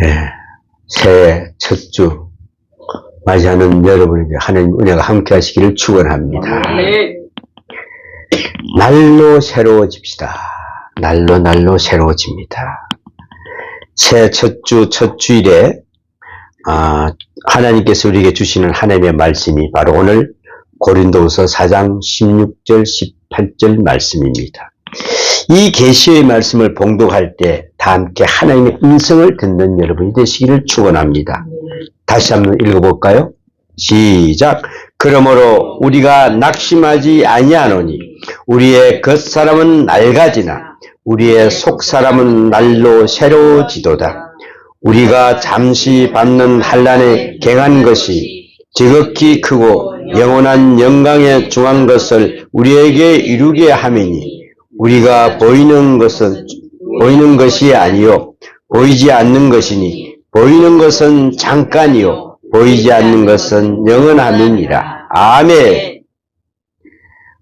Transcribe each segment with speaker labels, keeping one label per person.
Speaker 1: 예, 새해 첫 주 맞이하는 여러분에게 하나님 은혜가 함께 하시기를 축원합니다. 날로 새로워집시다. 날로 새로워집니다. 새해 첫 주, 첫 주일에 하나님께서 우리에게 주시는 하나님의 말씀이 바로 오늘 고린도후서 4장 16절 18절 말씀입니다. 이 계시의 말씀을 봉독할 때 다 함께 하나님의 음성을 듣는 여러분이 되시기를 축원합니다. 다시 한번 읽어볼까요? 시작. 그러므로 우리가 낙심하지 아니하노니 우리의 겉사람은 낡아지나 우리의 속사람은 날로 새로워지도다. 우리가 잠시 받는 환난에 갱한 것이 지극히 크고 영원한 영광에 중한 것을 우리에게 이루게 함이니 우리가 보이는 것이 아니요 보이지 않는 것이니 보이는 것은 잠깐이요 보이지 않는 것은 영원함이니라. 아멘.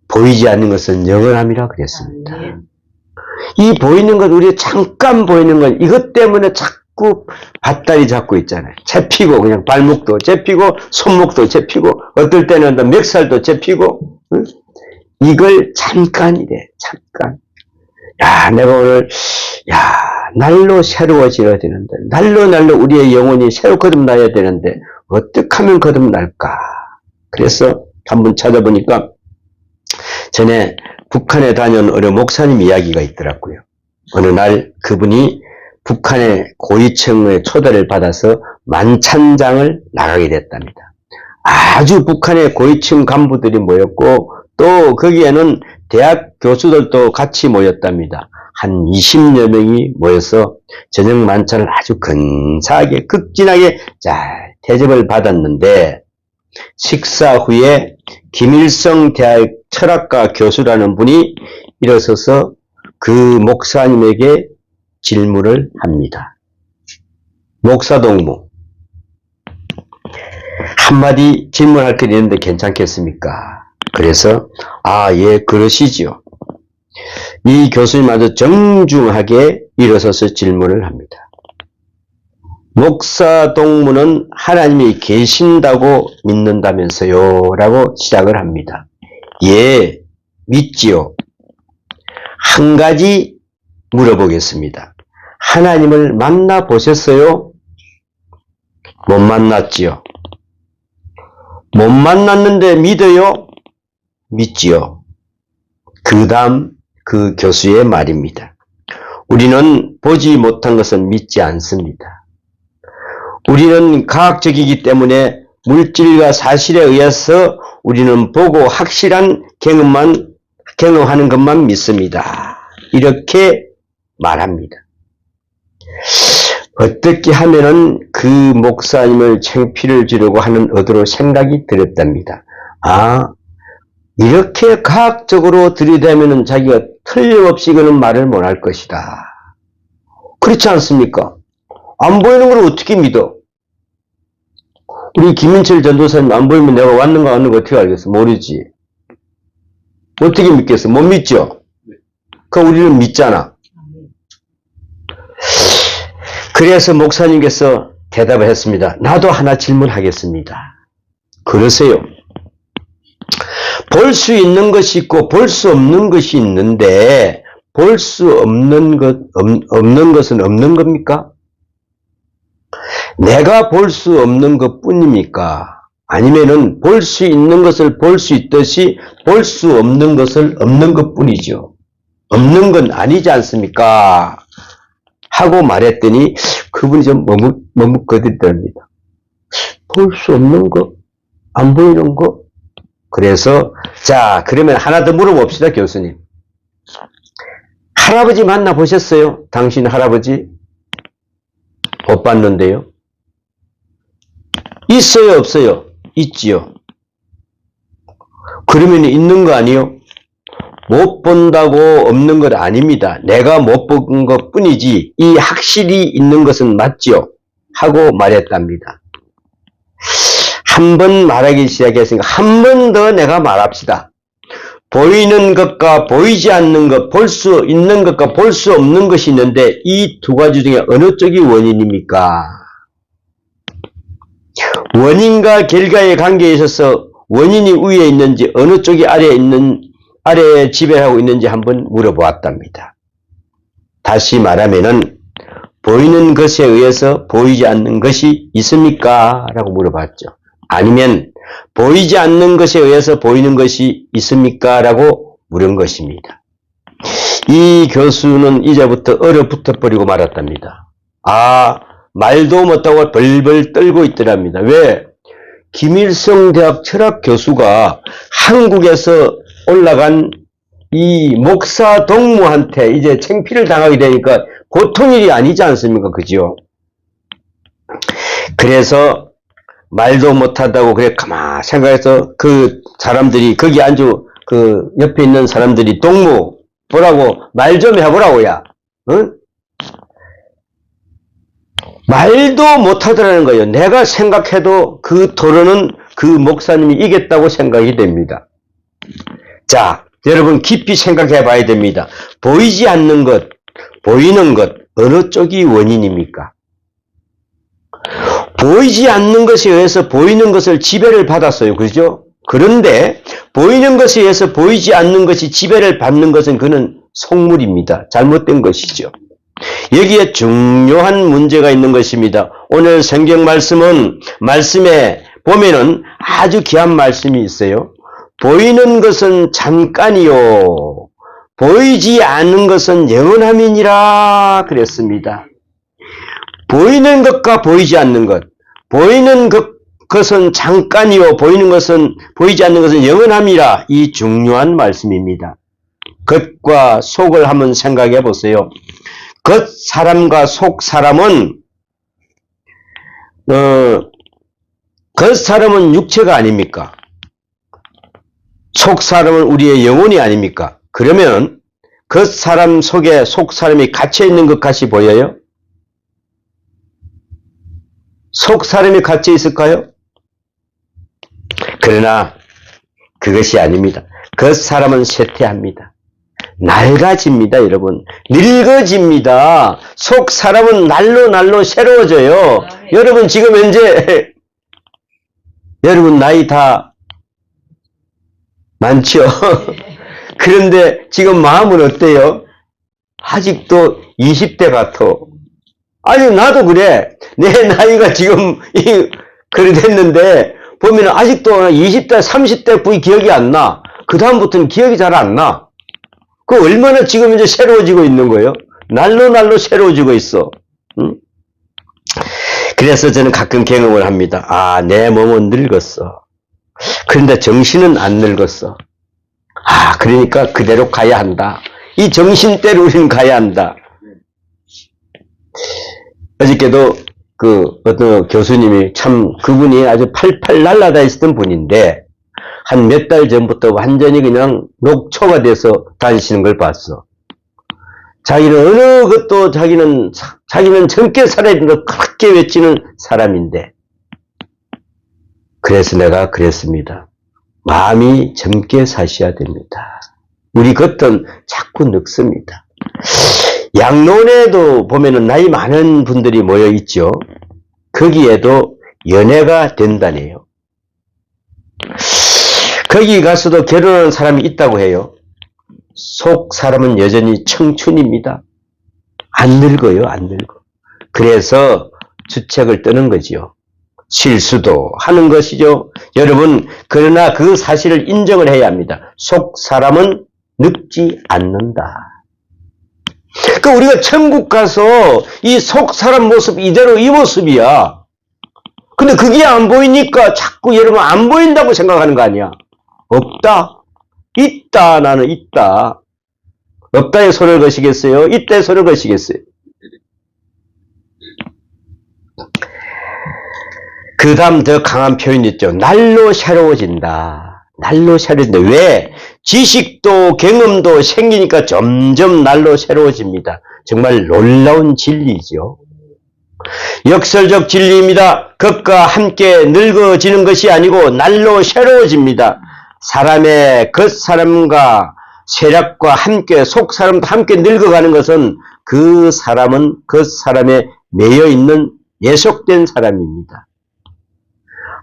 Speaker 1: 보이지 않는 것은 영원함이라 그랬습니다. 이 보이는 것, 우리 잠깐 보이는 것, 이것 때문에 자꾸 밭다리 잡고 있잖아요. 잡히고 그냥 발목도 잡히고 손목도 잡히고 어떨 때는 멱살도 잡히고, 응? 이걸 잠깐이래. 잠깐. 야, 내가 오늘 날로 새로워져야 되는데, 날로 우리의 영혼이 새로 거듭나야 되는데 어떻게 하면 거듭날까? 그래서 한번 찾아보니까 전에 북한에 다녀온 어느 목사님 이야기가 있더라고요. 어느 날 그분이 북한의 고위층의 초대를 받아서 만찬장을 나가게 됐답니다. 아주 북한의 고위층 간부들이 모였고 또 거기에는 대학 교수들도 같이 모였답니다. 한 20여 명이 모여서 저녁 만찬을 아주 근사하게 극진하게 잘 대접을 받았는데 식사 후에 김일성 대학 철학과 교수라는 분이 일어서서 그 목사님에게 질문을 합니다. 목사동무, 한마디 질문할 게 있는데 괜찮겠습니까? 그래서 예, 그러시지요. 이 교수님 아주 정중하게 일어서서 질문을 합니다. 목사동무는 하나님이 계신다고 믿는다면서요? 라고 시작을 합니다. 예, 믿지요. 한 가지 물어보겠습니다. 하나님을 만나보셨어요? 못 만났지요. 못 만났는데 믿어요? 믿지요. 그 다음 그 교수의 말입니다. 우리는 보지 못한 것은 믿지 않습니다. 우리는 과학적이기 때문에 물질과 사실에 의해서 우리는 보고 확실한 경험하는 것만 믿습니다. 이렇게 말합니다. 어떻게 하면은 그 목사님을 창피를 주려고 하는 의도로 생각이 들었답니다. 이렇게 과학적으로 들이대면은 자기가 틀림없이 그는 말을 못할 것이다. 그렇지 않습니까? 안 보이는 걸 어떻게 믿어? 우리 김민철 전도사님 안 보이면 내가 왔는가 없는가 어떻게 알겠어? 모르지. 어떻게 믿겠어? 못 믿죠? 그럼 우리는 믿잖아. 그래서 목사님께서 대답을 했습니다. 나도 하나 질문하겠습니다. 그러세요. 볼 수 있는 것이 있고 볼 수 없는 것이 있는데 볼 수 없는 것은 없는 겁니까? 내가 볼 수 없는 것 뿐입니까? 아니면은 볼 수 있는 것을 볼 수 있듯이 볼 수 없는 것을 없는 것 뿐이죠. 없는 건 아니지 않습니까? 하고 말했더니 그분이 좀 머뭇거리더랍니다. 볼 수 없는 것? 안 보이는 것? 그래서 자, 그러면 하나 더 물어봅시다, 교수님. 할아버지 만나보셨어요? 당신 할아버지? 못 봤는데요. 있어요, 없어요? 있지요. 그러면 있는 거 아니요? 못 본다고 없는 것 아닙니다. 내가 못 본 것 뿐이지 이 확실히 있는 것은 맞지요? 하고 말했답니다. 한 번 말하기 시작했으니까 한 번 더 내가 말합시다. 보이는 것과 보이지 않는 것, 볼 수 있는 것과 볼 수 없는 것이 있는데 이 두 가지 중에 어느 쪽이 원인입니까? 원인과 결과의 관계에 있어서 원인이 위에 있는지 어느 쪽이 아래에 지배하고 있는지 한번 물어보았답니다. 다시 말하면은 보이는 것에 의해서 보이지 않는 것이 있습니까? 라고 물어봤죠. 아니면 보이지 않는 것에 의해서 보이는 것이 있습니까? 라고 물은 것입니다. 이 교수는 이제부터 얼어붙어 버리고 말았답니다. 말도 못하고 벌벌 떨고 있더랍니다. 왜? 김일성 대학 철학 교수가 한국에서 올라간 이 목사 동무한테 이제 창피를 당하게 되니까 보통 일이 아니지 않습니까? 그죠? 그래서 말도 못하다고 그래 가만 생각해서 그 사람들이 거기 그 옆에 있는 사람들이 동무 보라고 말 좀 해보라고 야. 응? 말도 못하더라는 거예요. 내가 생각해도 그 토론은 그 목사님이 이겼다고 생각이 됩니다. 자, 여러분 깊이 생각해 봐야 됩니다. 보이지 않는 것, 보이는 것, 어느 쪽이 원인입니까? 보이지 않는 것에 의해서 보이는 것을 지배를 받았어요. 그죠? 그런데 보이는 것에 의해서 보이지 않는 것이 지배를 받는 것은 그는 속물입니다. 잘못된 것이죠. 여기에 중요한 문제가 있는 것입니다. 오늘 성경 말씀에 보면은 아주 귀한 말씀이 있어요. 보이는 것은 잠깐이요. 보이지 않는 것은 영원함이니라 그랬습니다. 보이는 것과 보이지 않는 것. 보이는 것은 잠깐이요. 보이지 않는 것은 영원함이라. 이 중요한 말씀입니다. 겉과 속을 한번 생각해 보세요. 겉 사람과 속 사람은 겉 사람은 육체가 아닙니까? 속 사람은 우리의 영혼이 아닙니까? 그러면 겉 사람 속에 속 사람이 갇혀 있는 것 같이 보여요? 속 사람이 갇혀 있을까요? 그러나 그것이 아닙니다. 겉 사람은 쇠퇴합니다. 낡아집니다, 여러분. 늙어집니다. 속 사람은 날로 새로워져요. 여러분 지금 현재 여러분 나이 다 많죠? 그런데 지금 마음은 어때요? 아직도 20대 같아. 아니 나도 그래. 내 나이가 지금 그래 됐는데 보면 아직도 20대 30대 부위 기억이 안 나. 그 다음부터는 기억이 잘 안 나. 그 얼마나 지금 이제 새로워지고 있는 거예요? 날로 새로워지고 있어. 응? 그래서 저는 가끔 경험을 합니다. 내 몸은 늙었어. 그런데 정신은 안 늙었어. 그러니까 그대로 가야 한다. 이 정신대로 우리는 가야 한다. 어저께도 어떤 교수님이 그분이 아주 팔팔 날라다 있었던 분인데, 한 몇 달 전부터 완전히 그냥 녹초가 돼서 다니시는 걸 봤어. 자기는 어느 것도 자기는 젊게 살아야 된다고 그렇게 외치는 사람인데. 그래서 내가 그랬습니다. 마음이 젊게 사셔야 됩니다. 우리 겉은 자꾸 늙습니다. 양론에도 보면은 나이 많은 분들이 모여 있죠. 거기에도 연애가 된다네요. 거기 가서도 결혼하는 사람이 있다고 해요. 속 사람은 여전히 청춘입니다. 안 늙어요, 안 늙어. 그래서 주책을 떠는 거지요. 실수도 하는 것이죠. 여러분, 그러나 그 사실을 인정을 해야 합니다. 속 사람은 늙지 않는다. 그러니까 우리가 천국 가서 이 속 사람 모습 이대로 이 모습이야. 근데 그게 안 보이니까 자꾸 여러분 안 보인다고 생각하는 거 아니야. 없다. 있다. 나는 있다. 없다에 손을 거시겠어요? 있다에 손을 거시겠어요? 그 다음 더 강한 표현이 있죠. 날로 새로워진다. 날로 새로워진다. 왜? 지식도 경험도 생기니까 점점 날로 새로워집니다. 정말 놀라운 진리죠. 역설적 진리입니다. 것과 함께 늙어지는 것이 아니고 날로 새로워집니다. 사람의 겉사람과 세력과 함께 속사람도 함께 늙어가는 것은 그 사람은 겉사람에 매여있는 예속된 사람입니다.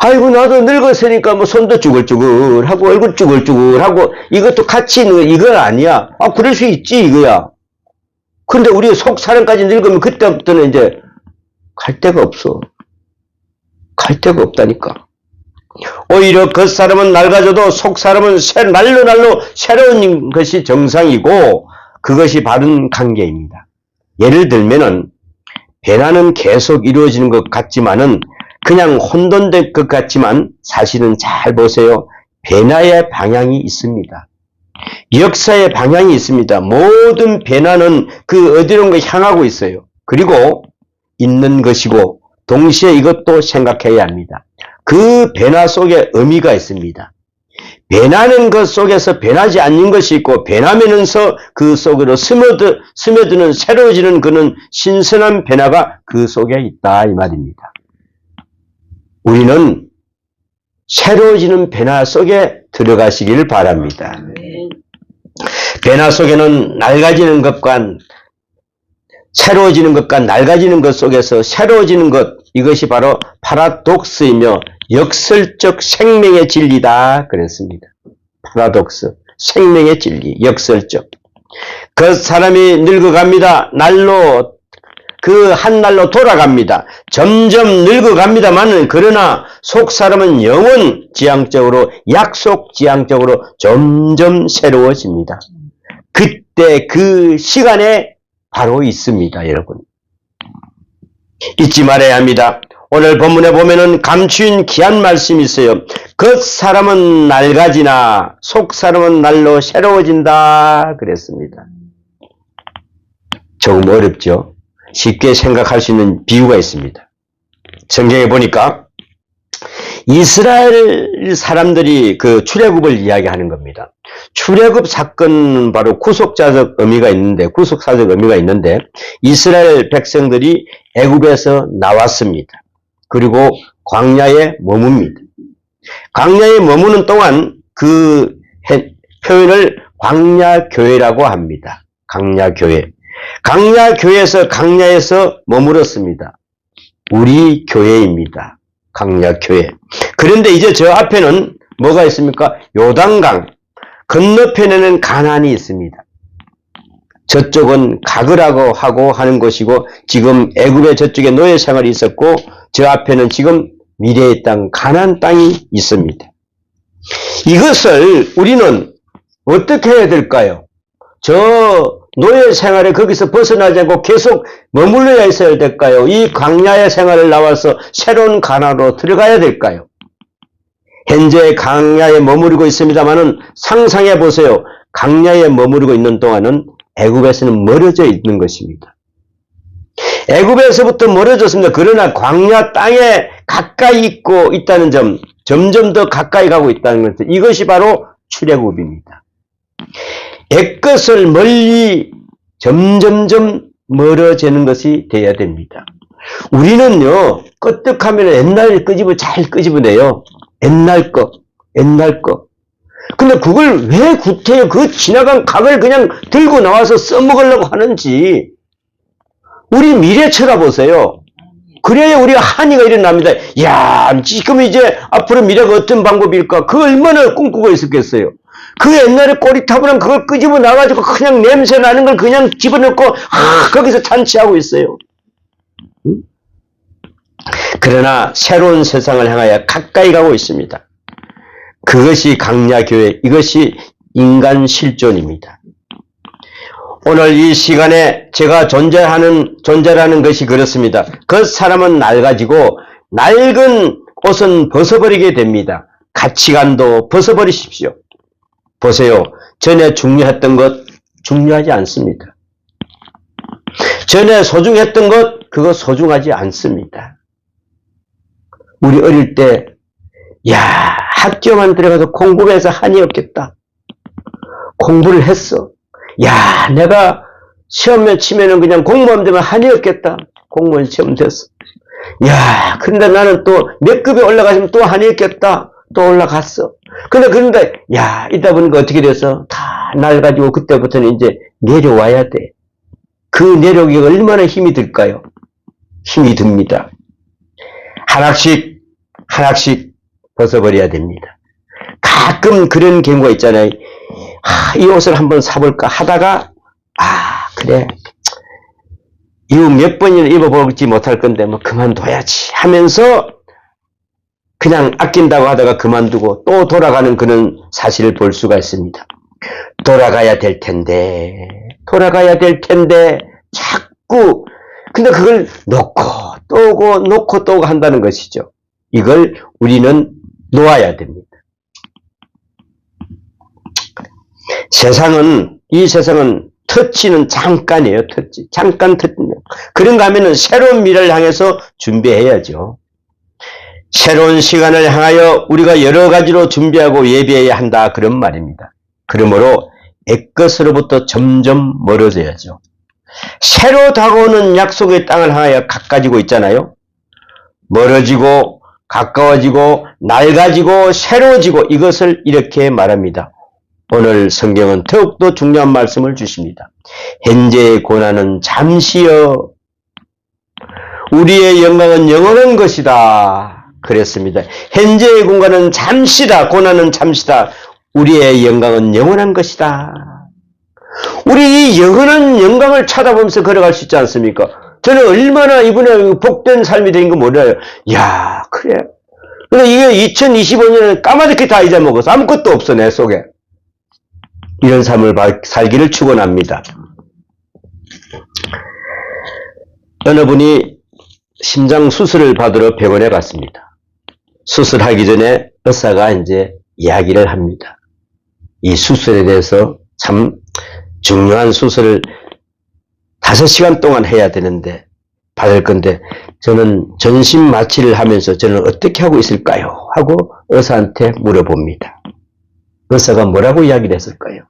Speaker 1: 아이고 나도 늙었으니까 뭐 손도 쭈글쭈글하고 얼굴 쭈글쭈글하고 이것도 같이 있는 거 이건 아니야. 아 그럴 수 있지 이거야. 근데 우리 속사람까지 늙으면 그때부터는 이제 갈 데가 없어. 갈 데가 없다니까. 오히려 겉사람은 낡아져도 속사람은 날로 새로운 것이 정상이고 그것이 바른 관계입니다. 예를 들면은 변화는 계속 이루어지는 것 같지만은 그냥 혼돈될 것 같지만 사실은 잘 보세요. 변화의 방향이 있습니다. 역사의 방향이 있습니다. 모든 변화는 그 어디론가 향하고 있어요. 그리고 있는 것이고 동시에 이것도 생각해야 합니다. 그 변화 속에 의미가 있습니다. 변하는 것 속에서 변하지 않는 것이 있고 변하면서 그 속으로 스며드는 새로워지는 그는 신선한 변화가 그 속에 있다 이 말입니다. 우리는 새로워지는 변화 속에 들어가시길 바랍니다. 변화 속에는 낡아지는 것과 새로워지는 것과 낡아지는 것 속에서 새로워지는 것 이것이 바로 파라독스이며 역설적 생명의 진리다 그랬습니다. 파라독스 생명의 진리 역설적 그 사람이 늙어갑니다. 그 한 날로 돌아갑니다. 점점 늙어갑니다만 그러나 속사람은 영원 지향적으로 약속 지향적으로 점점 새로워집니다. 그때 그 시간에 바로 있습니다. 여러분 잊지 말아야 합니다. 오늘 본문에 보면은 감추인 귀한 말씀이 있어요. 겉사람은 낡아지나 속사람은 날로 새로워진다 그랬습니다. 조금 어렵죠. 쉽게 생각할 수 있는 비유가 있습니다. 성경에 보니까 이스라엘 사람들이 그 출애굽을 이야기하는 겁니다. 출애굽 사건은 바로 구속사적 의미가 있는데 이스라엘 백성들이 애굽에서 나왔습니다. 그리고 광야에 머뭅니다. 광야에 머무는 동안 그 표현을 광야교회라고 합니다. 광야교회. 광야에서 머물었습니다. 우리 교회입니다. 광야교회. 그런데 이제 저 앞에는 뭐가 있습니까? 요단강. 건너편에는 가나안이 있습니다. 저쪽은 가그라고 하고 하는 곳이고 지금 애굽의 저쪽에 노예 생활이 있었고 저 앞에는 지금 미래의 땅 가나안 땅이 있습니다. 이것을 우리는 어떻게 해야 될까요? 저 노예 생활에 거기서 벗어나지 않고 계속 머물러야 있어야 될까요? 이 광야의 생활을 나와서 새로운 가나안으로 들어가야 될까요? 현재 광야에 머무르고 있습니다만은 상상해 보세요. 광야에 머무르고 있는 동안은 애굽에서는 멀어져 있는 것입니다. 애굽에서부터 멀어졌습니다. 그러나 광야 땅에 가까이 있다는 점, 점점 더 가까이 가고 있다는 것, 이것이 바로 출애굽입니다. 옛것을 멀리 점점점 멀어지는 것이 돼야 됩니다. 우리는요, 끄떡하면 옛날 잘 끄집어내요. 옛날 거. 근데 그걸 왜 구태여 그 지나간 각을 그냥 들고 나와서 써먹으려고 하는지 우리 미래 쳐다보세요. 그래야 우리가 한이가 일어납니다. 야, 지금 이제 앞으로 미래가 어떤 방법일까? 그 얼마나 꿈꾸고 있었겠어요. 그 옛날에 꼬리타분한 그걸 끄집어 나가지고 그냥 냄새 나는 걸 그냥 집어넣고 거기서 잔치하고 있어요. 그러나 새로운 세상을 향하여 가까이 가고 있습니다. 그것이 광야교회, 이것이 인간 실존입니다. 오늘 이 시간에 제가 존재라는 것이 그렇습니다. 그 사람은 낡아지고 낡은 옷은 벗어버리게 됩니다. 가치관도 벗어버리십시오. 보세요. 전에 중요했던 것 중요하지 않습니다. 전에 소중했던 것 그거 소중하지 않습니다. 우리 어릴 때 학교만 들어가서 공부해서 한이 없겠다. 공부를 했어. 내가 시험에 치면은 그냥 공무원 되면 한이 없겠다. 공무원 시험 됐어. 근데 나는 또 몇 급에 올라가시면 또 한이 없겠다. 또 올라갔어. 그런데, 야, 이따 보니까 어떻게 됐어? 다 낡아지고 그때부터는 이제 내려와야 돼. 그 내려오기가 얼마나 힘이 들까요? 힘이 듭니다. 하나씩 벗어버려야 됩니다. 가끔 그런 경우가 있잖아요. 이 옷을 한번 사볼까 하다가, 그래. 이후 몇 번이나 입어보지 못할 건데, 뭐, 그만둬야지 하면서, 그냥 아낀다고 하다가 그만두고 또 돌아가는 그런 사실을 볼 수가 있습니다. 돌아가야 될 텐데, 자꾸, 근데 그걸 놓고 또 오고 한다는 것이죠. 이걸 우리는 놓아야 됩니다. 이 세상은 터치는 잠깐이에요, 터치. 잠깐 터치. 그런가 하면은 새로운 미래를 향해서 준비해야죠. 새로운 시간을 향하여 우리가 여러 가지로 준비하고 예비해야 한다. 그런 말입니다. 그러므로 애것으로부터 점점 멀어져야죠. 새로 다가오는 약속의 땅을 향하여 가까워지고 있잖아요. 멀어지고 가까워지고 낡아지고 새로워지고 이것을 이렇게 말합니다. 오늘 성경은 더욱더 중요한 말씀을 주십니다. 현재의 고난은 잠시여 우리의 영광은 영원한 것이다. 그랬습니다. 현재의 공간은 잠시다. 고난은 잠시다. 우리의 영광은 영원한 것이다. 우리 이 영원한 영광을 찾아보면서 걸어갈 수 있지 않습니까? 저는 얼마나 이번에 복된 삶이 된 거 몰라요. 야, 그래. 근데 이게 2025년에 까마득히 다 잊어먹어서 아무것도 없어, 내 속에. 이런 삶을 살기를 축원합니다. 어느 분이 심장 수술을 받으러 병원에 갔습니다. 수술하기 전에 의사가 이제 이야기를 합니다. 이 수술에 대해서 참 중요한 수술을 5시간 동안 해야 되는데 받을 건데 저는 전신 마취를 하면서 저는 어떻게 하고 있을까요? 하고 의사한테 물어봅니다. 의사가 뭐라고 이야기를 했을까요?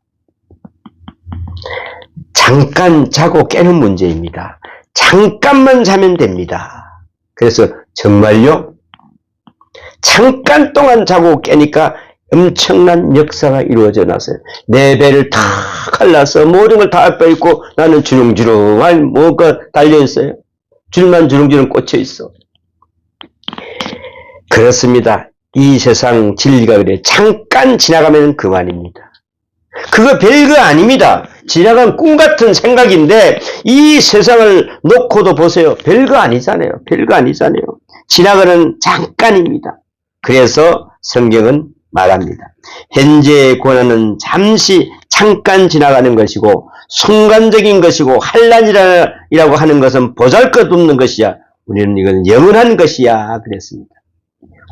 Speaker 1: 잠깐 자고 깨는 문제입니다. 잠깐만 자면 됩니다. 그래서 정말요? 잠깐 동안 자고 깨니까 엄청난 역사가 이루어져 났어요. 내 배를 다 갈라서 모든 걸 다 빼있고 나는 주렁주렁한 뭐가 달려있어요. 줄만 주렁주렁 꽂혀있어. 그렇습니다. 이 세상 진리가 그래. 잠깐 지나가면 그만입니다. 그거 별거 아닙니다. 지나간 꿈 같은 생각인데 이 세상을 놓고도 보세요. 별거 아니잖아요. 지나가는 잠깐입니다. 그래서 성경은 말합니다. 현재의 고난은 잠깐 지나가는 것이고 순간적인 것이고 환난이라고 하는 것은 보잘것없는 것이야. 우리는 이건 영원한 것이야. 그랬습니다.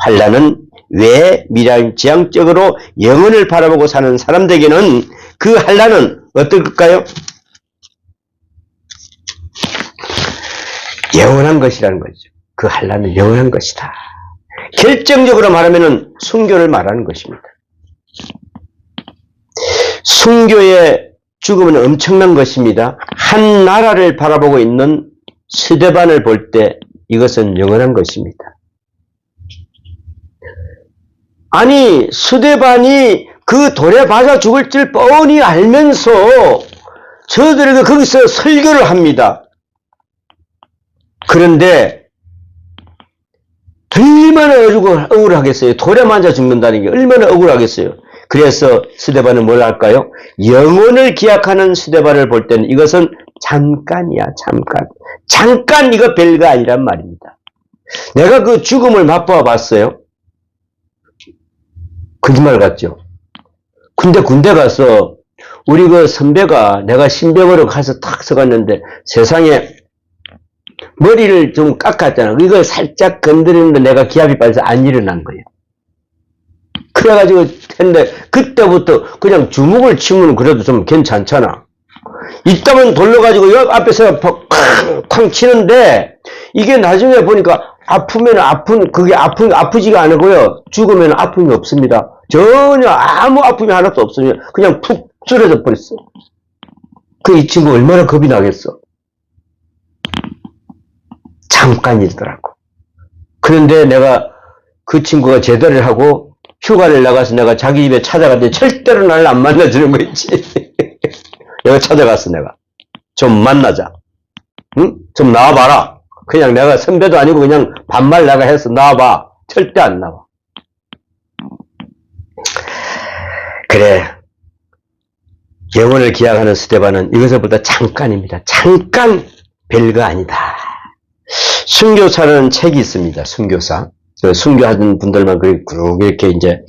Speaker 1: 환난은 왜 미래지향적으로 영혼을 바라보고 사는 사람들에게는 그 환난은 어떨까요? 영원한 것이라는 거죠. 그 환난은 영원한 것이다. 결정적으로 말하면 순교를 말하는 것입니다. 순교의 죽음은 엄청난 것입니다. 한 나라를 바라보고 있는 스데반을 볼 때 이것은 영원한 것입니다. 아니 스데반이 그 돌에 맞아 죽을 줄 뻔히 알면서 저들에게 거기서 설교를 합니다. 그런데 얼마나 억울하겠어요. 돌에 맞아 죽는다는 게 얼마나 억울하겠어요. 그래서 스데반은 뭘 할까요? 영혼을 기약하는 스데반을 볼 때는 이것은 잠깐이야. 잠깐 이거 별거 아니란 말입니다. 내가 그 죽음을 맛보아 봤어요. 거짓말 같죠? 근데 군대 가서 우리 그 선배가 내가 신병으로 가서 탁 서갔는데 세상에 머리를 좀 깎았잖아. 이걸 살짝 건드리는데 내가 기압이 빨라서 안 일어난 거예요. 그래가지고 했는데 그때부터 그냥 주먹을 치면 그래도 좀 괜찮잖아. 이따만 돌려가지고 옆 앞에서 쾅 치는데 이게 나중에 보니까 아프면 그게 아프지가 않고요. 죽으면 아픔이 없습니다. 전혀 아무 아픔이 하나도 없으면 그냥 푹 쓰러져 버렸어. 이 친구 얼마나 겁이 나겠어. 잠깐이더라고. 그런데 내가 그 친구가 제대를 하고 휴가를 나가서 내가 자기 집에 찾아갔는데 절대로 나를 안 만나주는 거 있지. 내가 찾아갔어, 내가. 좀 만나자. 응? 좀 나와봐라. 그냥 내가 선배도 아니고 그냥 반말 내가 해서 나와봐. 절대 안 나와. 그래. 영혼을 기약하는 스데반은 이것보다 잠깐입니다. 잠깐 별거 아니다. 순교사라는 책이 있습니다. 순교사. 순교하는 분들만 이렇게 이제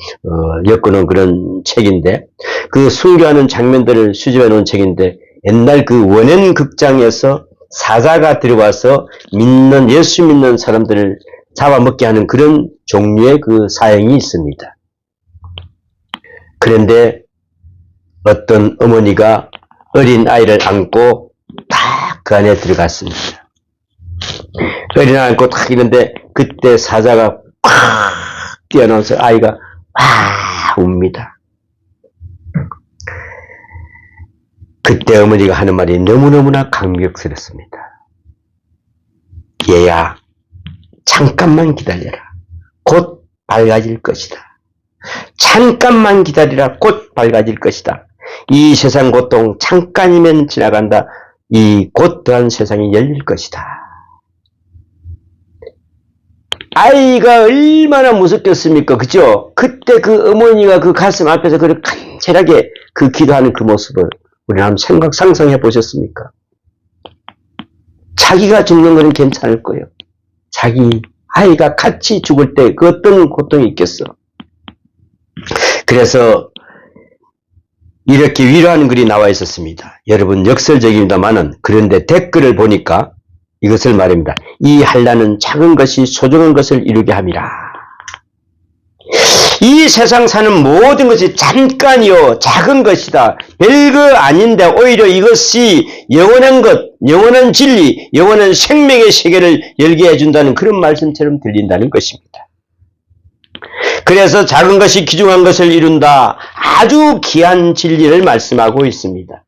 Speaker 1: 엮어놓은 그런 책인데, 그 순교하는 장면들을 수집해 놓은 책인데, 옛날 그 원현 극장에서 사자가 들어와서 예수 믿는 사람들을 잡아먹게 하는 그런 종류의 그 사형이 있습니다. 그런데 어떤 어머니가 어린 아이를 안고 딱 그 안에 들어갔습니다. 어린 아이를 안고 딱 있는데 그때 사자가 팍 뛰어나와서 아이가 웁니다. 그때 어머니가 하는 말이 너무너무나 감격스럽습니다. 얘야, 잠깐만 기다려라. 곧 밝아질 것이다. 잠깐만 기다리라. 곧 밝아질 것이다. 이 세상 고통 잠깐이면 지나간다. 이 곧더한 세상이 열릴 것이다. 아이가 얼마나 무섭겠습니까? 그죠? 그때 그 어머니가 그 가슴 앞에서 그렇게 간절하게 그 기도하는 그 모습을 우리 한번 상상해 보셨습니까? 자기가 죽는 건 괜찮을 거예요. 자기 아이가 같이 죽을 때 그 어떤 고통이 있겠어. 그래서 이렇게 위로하는 글이 나와 있었습니다. 여러분 역설적입니다만은 그런데 댓글을 보니까 이것을 말합니다. 이 한란은 작은 것이 소중한 것을 이루게 함이라. 이 세상 사는 모든 것이 잠깐이요 작은 것이다. 별거 아닌데 오히려 이것이 영원한 것, 영원한 진리, 영원한 생명의 세계를 열게 해준다는 그런 말씀처럼 들린다는 것입니다. 그래서 작은 것이 귀중한 것을 이룬다. 아주 귀한 진리를 말씀하고 있습니다.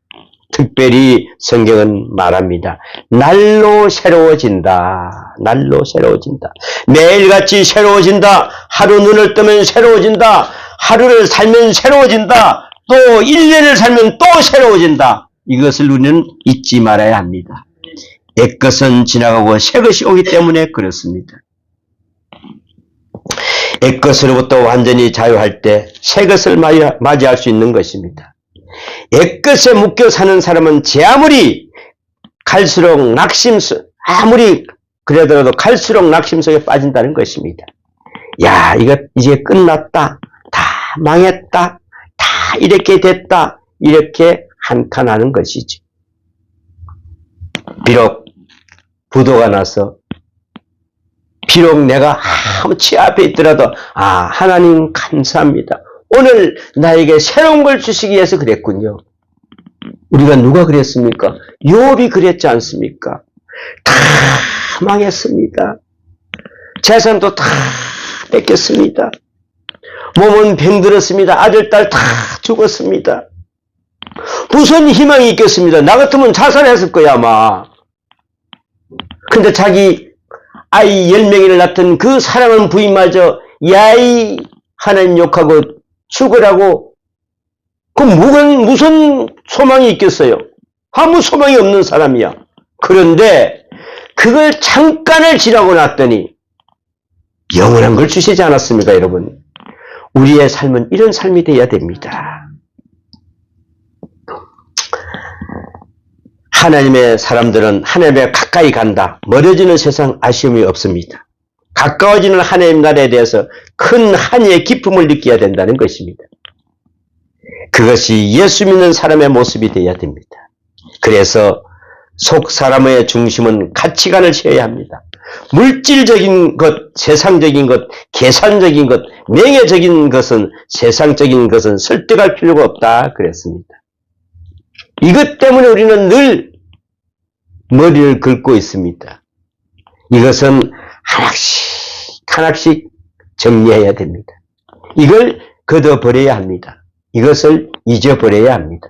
Speaker 1: 특별히 성경은 말합니다. 날로 새로워진다. 날로 새로워진다. 매일같이 새로워진다. 하루 눈을 뜨면 새로워진다. 하루를 살면 새로워진다. 또 1년을 살면 또 새로워진다. 이것을 우리는 잊지 말아야 합니다. 옛것은 지나가고 새것이 오기 때문에 그렇습니다. 옛것으로부터 완전히 자유할 때 새것을 맞이할 수 있는 것입니다. 옛것에 묶여 사는 사람은 아무리 그러더라도 갈수록 낙심 속에 빠진다는 것입니다. 야, 이거 이제 끝났다. 다 망했다. 다 이렇게 됐다. 이렇게 한탄하는 것이죠. 비록 부도가 나서 비록 내가 아무 치 앞에 있더라도 하나님 감사합니다. 오늘 나에게 새로운 걸 주시기 위해서 그랬군요. 우리가 누가 그랬습니까? 욥이 그랬지 않습니까? 다 망했습니다. 재산도 다 뺏겼습니다. 몸은 병들었습니다. 아들, 딸 다 죽었습니다. 무슨 희망이 있겠습니다. 나 같으면 자살했을 거야 아마. 근데 자기 아이 10명이나 낳던 그 사랑하는 부인마저 야이 하나님 욕하고 죽으라고 무슨 소망이 있겠어요? 아무 소망이 없는 사람이야. 그런데 그걸 잠깐을 지나고 났더니 영원한 걸 주시지 않았습니까, 여러분? 우리의 삶은 이런 삶이 되어야 됩니다. 하나님의 사람들은 하나님에 가까이 간다. 멀어지는 세상 아쉬움이 없습니다. 가까워지는 하나님 나라에 대해서 큰 한의의 기쁨을 느껴야 된다는 것입니다. 그것이 예수 믿는 사람의 모습이 되어야 됩니다. 그래서 속 사람의 중심은 가치관을 세워야 합니다. 물질적인 것, 세상적인 것, 계산적인 것, 명예적인 것은, 세상적인 것은 설득할 필요가 없다 그랬습니다. 이것 때문에 우리는 늘 머리를 긁고 있습니다. 이것은 하나씩 정리해야 됩니다. 이걸 걷어버려야 합니다. 이것을 잊어버려야 합니다.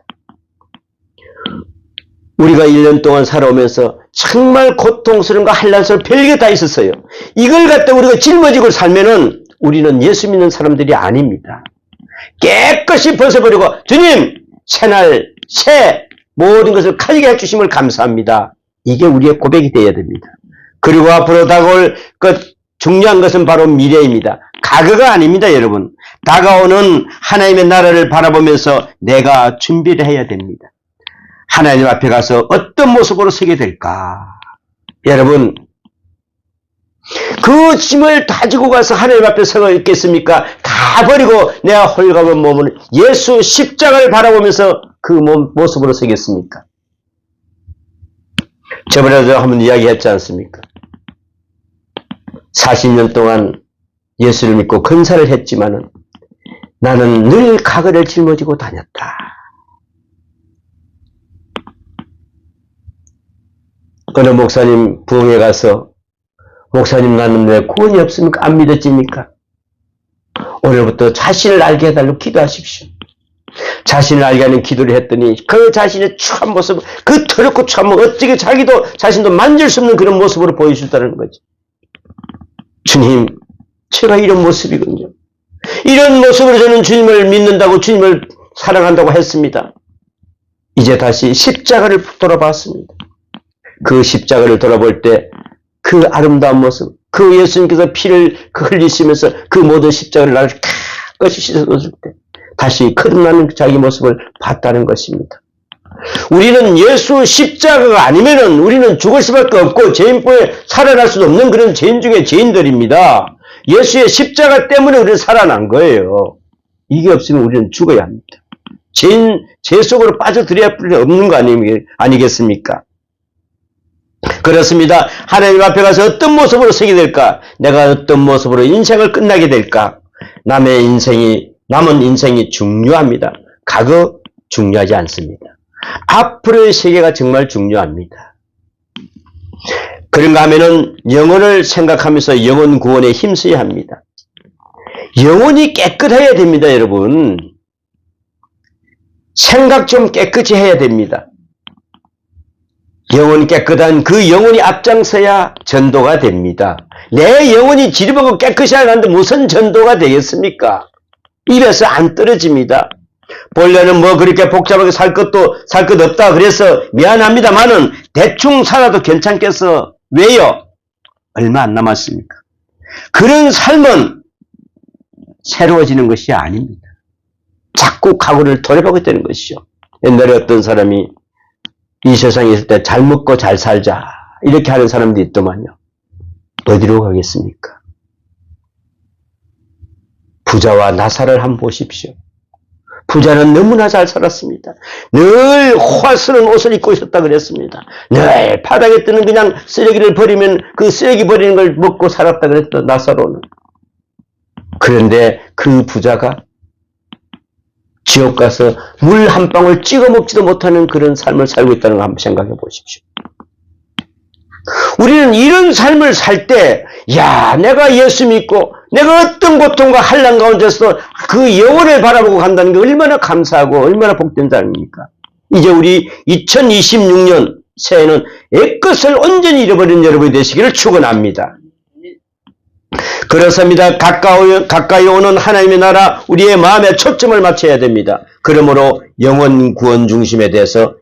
Speaker 1: 우리가 1년 동안 살아오면서 정말 고통스러운 거 한란스러운 별게 다 있었어요. 이걸 갖다 우리가 짊어지고 살면은 우리는 예수 믿는 사람들이 아닙니다. 깨끗이 벗어버리고 주님 새날 새 모든 것을 가지게 해주심을 감사합니다. 이게 우리의 고백이 되어야 됩니다. 그리고 앞으로 다가올 것 중요한 것은 바로 미래입니다. 과거가 아닙니다, 여러분. 다가오는 하나님의 나라를 바라보면서 내가 준비를 해야 됩니다. 하나님 앞에 가서 어떤 모습으로 서게 될까? 여러분, 그 짐을 가지고 가서 하나님 앞에 서고 있겠습니까? 다 버리고 내가 홀가분 몸을 예수 십자가를 바라보면서 그 모습으로 서겠습니까? 저번에도 한번 이야기했지 않습니까? 40년 동안 예수를 믿고 근사를 했지만은 나는 늘 과거를 짊어지고 다녔다. 어느 목사님 부흥회 가서 목사님 나는 왜 구원이 없습니까? 안 믿어집니까? 오늘부터 자신을 알게 해달라고 기도하십시오. 자신을 알게 하는 기도를 했더니 그 자신의 추한 모습, 그 더럽고 추한 모습, 어떻게 자신도 만질 수 없는 그런 모습으로 보여주다는 거지. 주님, 제가 이런 모습이군요. 이런 모습으로 저는 주님을 믿는다고 주님을 사랑한다고 했습니다. 이제 다시 십자가를 돌아봤습니다. 그 십자가를 돌아볼 때 그 아름다운 모습, 그 예수님께서 피를 흘리시면서 그 모든 십자가를 나를 깨끗이 씻어줄 때 다시 거듭나는 자기 모습을 봤다는 것입니다. 우리는 예수 십자가가 아니면은 우리는 죽을 수밖에 없고 죄인뿐에 살아날 수도 없는 그런 죄인 중에 죄인들입니다. 예수의 십자가 때문에 우리는 살아난 거예요. 이게 없으면 우리는 죽어야 합니다. 죄 속으로 빠져들어야 없는 거 아니겠습니까? 그렇습니다. 하나님 앞에 가서 어떤 모습으로 서게 될까? 내가 어떤 모습으로 인생을 끝나게 될까? 남은 인생이 중요합니다. 과거 중요하지 않습니다. 앞으로의 세계가 정말 중요합니다. 그런가 하면은 영혼을 생각하면서 영혼 구원에 힘써야 합니다. 영혼이 깨끗해야 됩니다, 여러분. 생각 좀 깨끗이 해야 됩니다. 영혼이 깨끗한 그 영혼이 앞장서야 전도가 됩니다. 내 영혼이 지리보고 깨끗이 하는데 무슨 전도가 되겠습니까? 입에서 안 떨어집니다. 본래는 뭐 그렇게 복잡하게 살 것 없다 그래서 미안합니다만은 대충 살아도 괜찮겠어. 왜요? 얼마 안 남았습니까? 그런 삶은 새로워지는 것이 아닙니다. 자꾸 과거를 돌아보게 되는 것이죠. 옛날에 어떤 사람이 이 세상에 있을 때 잘 먹고 잘 살자 이렇게 하는 사람도 있더만요. 어디로 가겠습니까? 부자와 나사를 한번 보십시오. 부자는 너무나 잘 살았습니다. 늘 화스러운 옷을 입고 있었다 그랬습니다. 늘 바닥에 뜨는 그냥 쓰레기를 버리면 그 쓰레기 버리는 걸 먹고 살았다 그랬던 나사로는. 그런데 그 부자가 지옥 가서 물 한 방울 찍어 먹지도 못하는 그런 삶을 살고 있다는 걸 한번 생각해 보십시오. 우리는 이런 삶을 살 때, 내가 예수 믿고, 내가 어떤 고통과 한란 가운데서 그 영혼을 바라보고 간다는 게 얼마나 감사하고 얼마나 복된 삶입니까? 이제 우리 2026년 새해는 옛것을 온전히 잃어버린 여러분이 되시기를 축원합니다. 그렇습니다. 가까이 오는 하나님의 나라, 우리의 마음에 초점을 맞춰야 됩니다. 그러므로 영혼 구원 중심에 대해서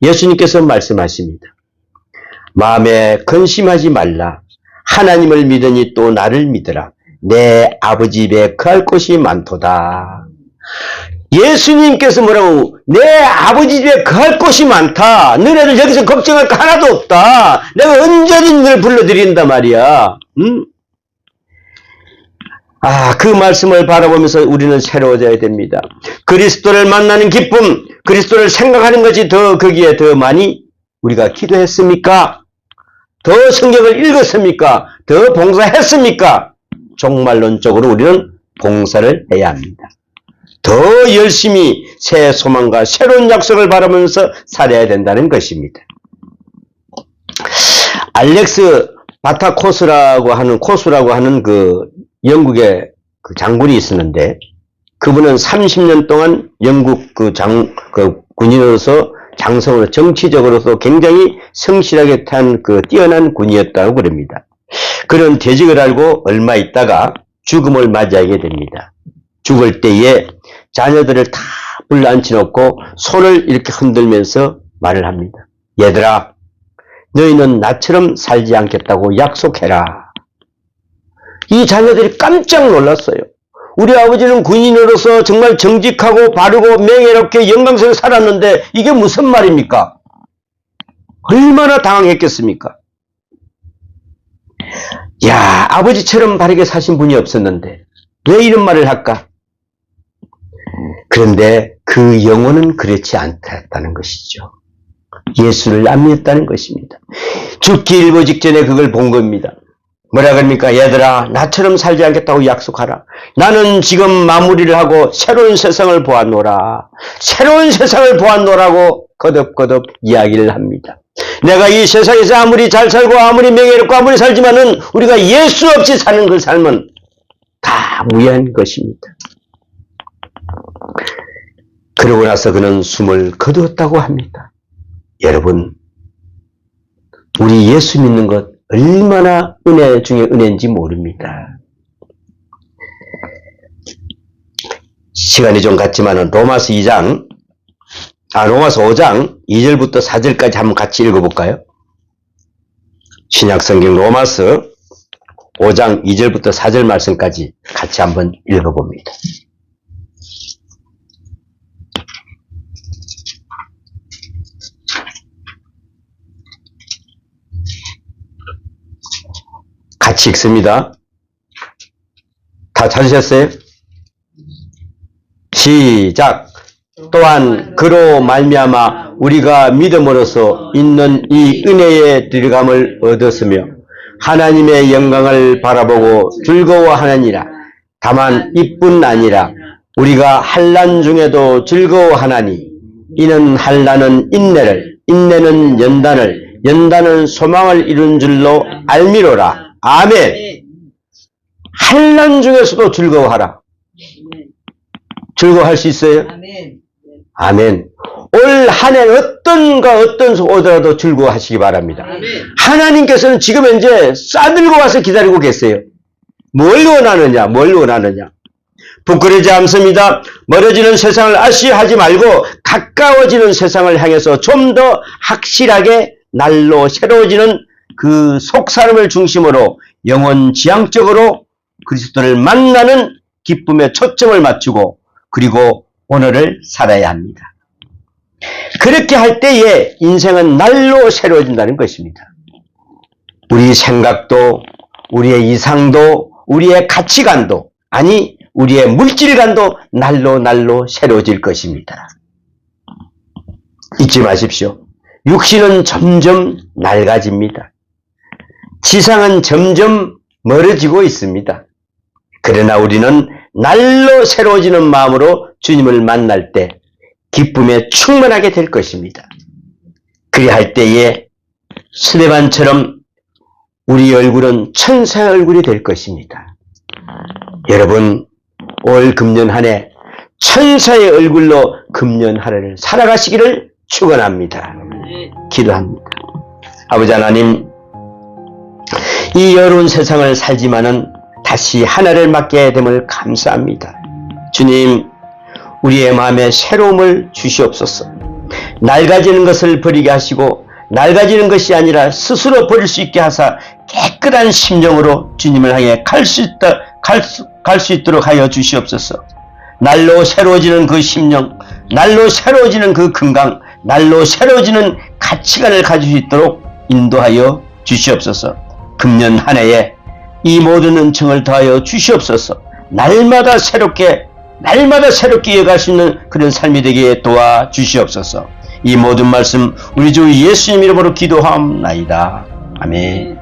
Speaker 1: 예수님께서 말씀하십니다. 마음에 근심하지 말라. 하나님을 믿으니 또 나를 믿으라. 내 아버지 집에 거할 곳이 많도다. 예수님께서 뭐라고? 내 아버지 집에 거할 곳이 많다. 너네들 여기서 걱정할 거 하나도 없다. 내가 언제든 너를 불러드린다 말이야. 그 말씀을 바라보면서 우리는 새로워져야 됩니다. 그리스도를 만나는 기쁨, 그리스도를 생각하는 것이 거기에 더 많이 우리가 기도했습니까? 더 성경을 읽었습니까? 더 봉사했습니까? 종말론적으로 우리는 봉사를 해야 합니다. 더 열심히 새 소망과 새로운 약속을 바라보면서 살아야 된다는 것입니다. 알렉스 바타코스라고 하는 그 영국의 그 장군이 있었는데, 그분은 30년 동안 영국 군인으로서 장성으로 정치적으로도 굉장히 성실하게 탄 그 뛰어난 군이었다고 그럽니다. 그런 대직을 알고 얼마 있다가 죽음을 맞이하게 됩니다. 죽을 때에 자녀들을 다 불러앉혀놓고 손을 이렇게 흔들면서 말을 합니다. 얘들아, 너희는 나처럼 살지 않겠다고 약속해라. 이 자녀들이 깜짝 놀랐어요. 우리 아버지는 군인으로서 정말 정직하고 바르고 명예롭게 영광스럽게 살았는데 이게 무슨 말입니까? 얼마나 당황했겠습니까? 야, 아버지처럼 바르게 사신 분이 없었는데 왜 이런 말을 할까? 그런데 그 영혼은 그렇지 않다는 것이죠. 예수를 안 믿었다는 것입니다. 죽기 일보 직전에 그걸 본 겁니다. 뭐라 그럽니까? 얘들아, 나처럼 살지 않겠다고 약속하라. 나는 지금 마무리를 하고 새로운 세상을 보았노라. 새로운 세상을 보았노라고 거듭거듭 이야기를 합니다. 내가 이 세상에서 아무리 잘 살고 아무리 명예롭고 아무리 살지만은 우리가 예수 없이 사는 그 삶은 다 무의한 것입니다. 그러고 나서 그는 숨을 거두었다고 합니다. 여러분, 우리 예수 믿는 것 얼마나 은혜 중에 은혜인지 모릅니다. 시간이 좀 갔지만은 로마서 5장 2절부터 4절까지 한번 같이 읽어볼까요? 신약성경 로마서 5장 2절부터 4절 말씀까지 같이 한번 읽어봅니다. 같이 읽습니다. 다 찾으셨어요? 시작. 또한 그로 말미암아 우리가 믿음으로써 있는 이 은혜의 들어감을 얻었으며 하나님의 영광을 바라보고 즐거워하느니라. 다만 이뿐 아니라 우리가 환난 중에도 즐거워하나니 이는 환난은 인내를, 인내는 연단을, 연단은 소망을 이룬 줄로 알미로라. 아멘. 환난 중에서도 즐거워하라. 즐거워할 수 있어요? 아멘. 올 한 해 어떤 오더라도 즐거워하시기 바랍니다. 하나님께서는 지금 현재 싸들고 와서 기다리고 계세요. 뭘 원하느냐? 부끄러지 않습니다. 멀어지는 세상을 아쉬워하지 말고 가까워지는 세상을 향해서 좀 더 확실하게 날로 새로워지는 그 속사람을 중심으로 영혼 지향적으로 그리스도를 만나는 기쁨에 초점을 맞추고 그리고 오늘을 살아야 합니다. 그렇게 할 때에 인생은 날로 새로워진다는 것입니다. 우리 생각도, 우리의 이상도, 우리의 가치관도, 아니 우리의 물질관도 날로 새로워질 것입니다. 잊지 마십시오. 육신은 점점 낡아집니다. 지상은 점점 멀어지고 있습니다. 그러나 우리는 날로 새로워지는 마음으로 주님을 만날 때 기쁨에 충만하게 될 것입니다. 그리할 때에 스데반처럼 우리 얼굴은 천사의 얼굴이 될 것입니다. 여러분, 올 금년 한 해 천사의 얼굴로 금년 한 해를 살아가시기를 축원합니다. 기도합니다. 아버지 하나님, 이 어려운 세상을 살지만은 다시 하나를 맡게 됨을 감사합니다. 주님, 우리의 마음에 새로움을 주시옵소서. 낡아지는 것을 버리게 하시고 낡아지는 것이 아니라 스스로 버릴 수 있게 하사 깨끗한 심령으로 주님을 향해 갈 수 있도록 하여 주시옵소서. 날로 새로워지는 그 심령, 날로 새로워지는 그 건강, 날로 새로워지는 가치관을 가질 수 있도록 인도하여 주시옵소서. 금년 한 해에 이 모든 은총을 더하여 주시옵소서. 날마다 새롭게 이어갈 수 있는 그런 삶이 되게 도와 주시옵소서. 이 모든 말씀 우리 주 예수님 이름으로 기도하옵나이다. 아멘.